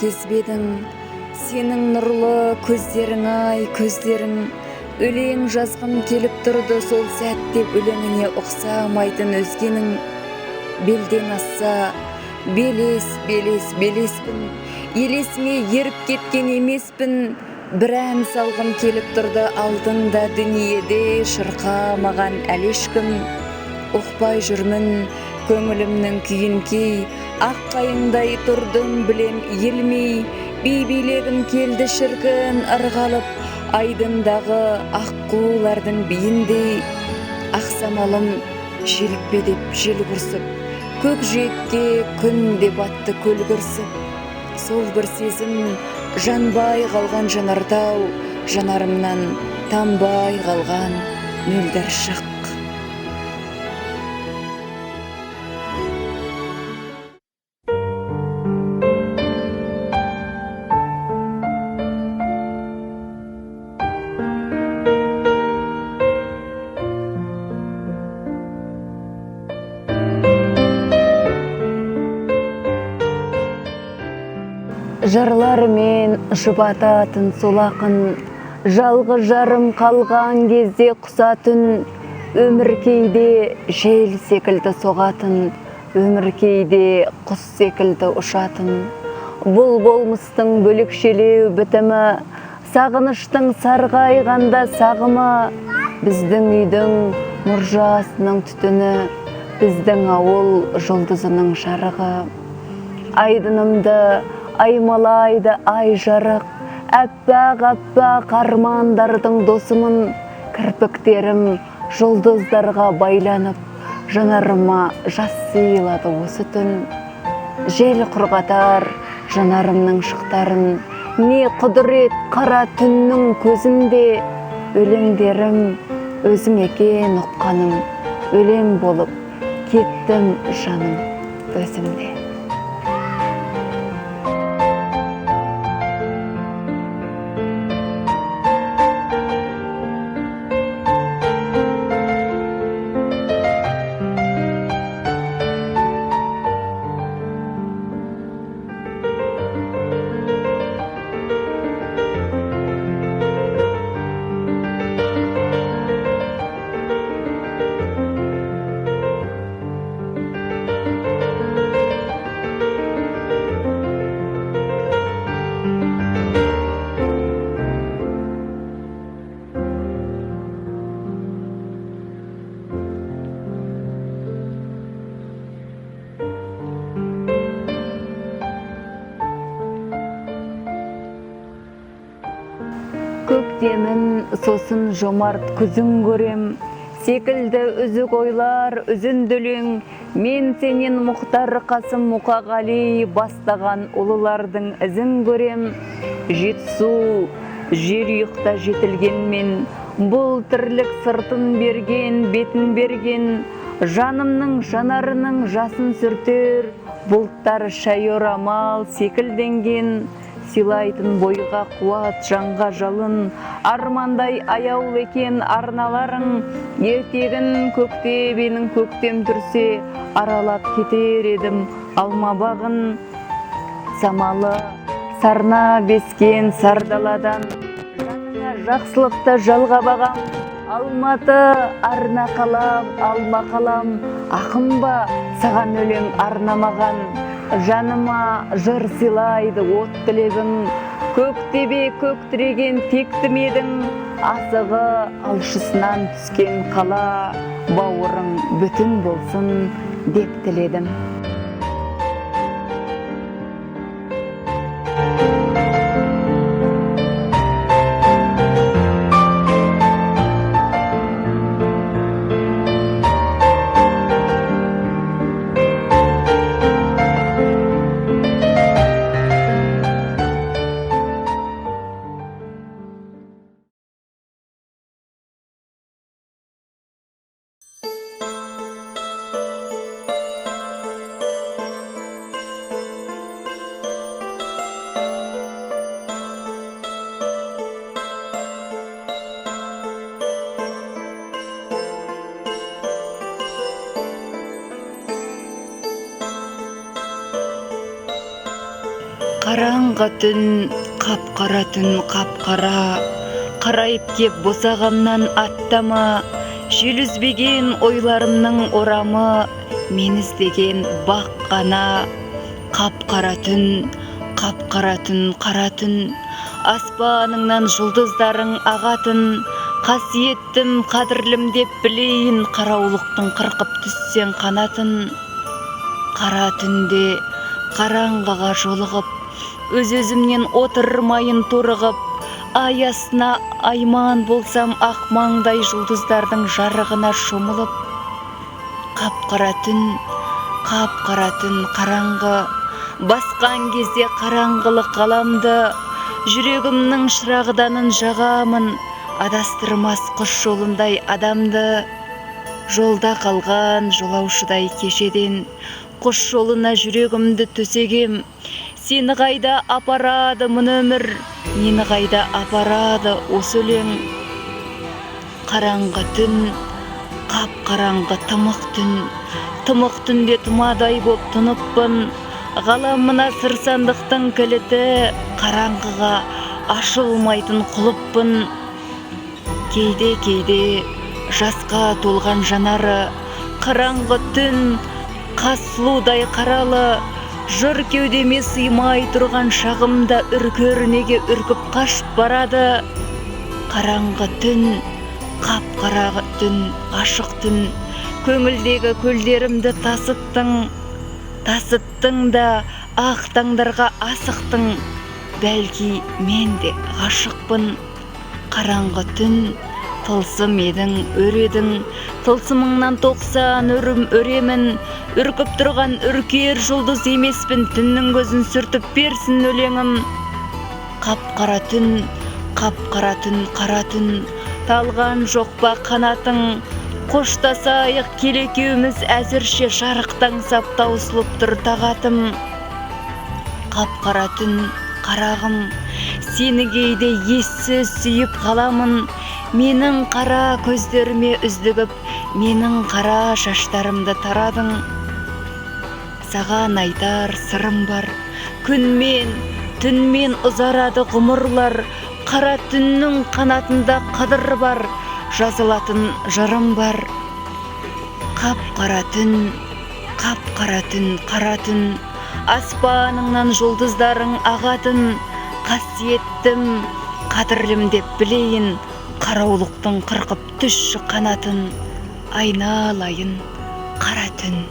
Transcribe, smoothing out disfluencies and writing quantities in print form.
кезбедің, сенің нұрлы көздерің ай көздерің, өлең жазғым келіп тұрды сол сәтте өлеңіне ұқсамайтын өзгенің. Белден асса, белеспін, елесіңе еріп кеткен емеспін, бір ән салғым келіп тұрды алдыңда дүниеде шырқамаған әлі ешкім. Ұқпай жүрмін көңілімнің күйін кей, ақ қайыңдай тұрдым білем елмей, билегім келді шіркін ырғалып, айдындағы аққулардың биіндей. Ақсамалым желікпе деп жел құрсып, көкжиекке күн деп атты көл күрсіп. Сол бір сезім жанбай қалған жанартау, жанарымнан тамбай қалған мөлдір шақ. Жырларымен жұбататын сол ақын, жалғыз жарым қалған кезде құсатын, өмір кейде жел секілді соғатын, өмір кейде құс секілді ұшатын. Бұл болмыстың бөлекшелеу бітімі, сағыныштың сарғайғанда сағымы, біздің үйдің мұржасының түтіні, біздің ауыл жұлдызының жарығы. Айдынымды аймалайды ай жарық, әппақ армандардың досымын, кірпіктерім жұлдыздарға байланып, жанарыма жас сыйлады осы түн. Жел құрғатар жанарымның шықтарын, не құдірет қара түннің көзінде. Өлеңдерім өзің екен ұққаным, өлең болып кеттім жаным өзімде. Көктемін сосын жомарт күзін көрем, секілді үзік ойлар үзіндөлең. Мен сенен Мұхтар Қасым Мұқағали бастаған ұлылардың ізін көрем. Жетісу жер ұйықта жетілгенмен, бұл тірлік сыртын берген, бетін берген. Жанымның жанарының жасын сүртер, бұлттар шай орамал секілденген. Силайтын бойға қуат жанға жалын, армандай аяул екен арналарың. Ертегін көктебенің көктем түрсе, аралап кетер едім алма бағын. Самалы сарна бескен сардаладан, жаныңа жақсылықты жалға бағам. Алматы арна қалам, алма қалам, ақын ба саған өлең арнамаған. Жаныма жыр сыйлайды от тілегің, көктебе көктіреген тектім едің. Асығы алшысынан түскен қала, бауырың бүтін болсын деп тіледім. Қараңғы түн, қап-қара түн, қап-қара, қарайып кеп босағамнан аттама, жел үзбеген ойларымның орамы, мен іздеген бақ қана. Қап-қара түн, қап-қара түн, қара түн, аспаныңнан жұлдыздарың ағатын, қасиеттім, қадірлім деп білейін, қараулықтың қырқып түссең қанатын. Қара түнде қараңғыға жолығып, өз-өзімнен отырмайын торығып, аясына айман болсам ақ маңдай жұлдыздардың жарығына шомылып. Қап-қара түн, қап-қара түн, қараңғы, басқан кезде қараңғылық ғаламды, жүрегімнің шырағданын жағамын, адастырмас құс жолындай адамды. Жолда қалған жолаушыдай кешеден, құс жолына жүрегімді төсегем. Сені қайда апарады мұны өмір, мені қайда апарады осы өлең. Қараңғы түн, қап-қараңғы тымық түн, тымық түнде тұмадай боп тұнықпын. Ғаламына сыр сандықтың кілті, қараңғыға ашылмайтын құлыппын. Кейде-кейде жасқа толған жанары, қараңғы түн, қас сұлудай қаралы, жыр кеудеме сыймай тұрған шағымда үркер неге үркіп қашып барады. Қараңғы түн, қап-қара түн, ашық түн, көңілдегі көлдерімді тасыттың да ақ таңдарға асықтың, бәлки мен де ғашықпын. Қараңғы түн, тылсым едің, өредің, тылсымыңнан 90 үрім өремін, үркіп тұрған үркер жұлдыз емеспін, түннің көзін сүртіп берсін өлеңім. Қап-қара түн, қап-қара түн, қара түн, талған жоқ па қанатың, қоштасайық келекеуміз әзірше жарықтансап таусылып тұр тағатым. Қап-қара түн, қарағым, сені кейде ессіз сүйіп қаламын, менің қара көздеріме үздігіп, менің қара шаштарымды тарадың. Саған айтар сырым бар, күнмен, түнмен ұзарады ғұмырлар, қара түннің қанатында қадыр бар, жазылатын жырым бар. Қап-қара түн, қап-қара түн, қара түн, аспаныңнан жұлдыздарың ағатын, қасиеттім, қадірлім деп білейін, қараулықтың қырқып түсші қанатын, айналайын қара түн.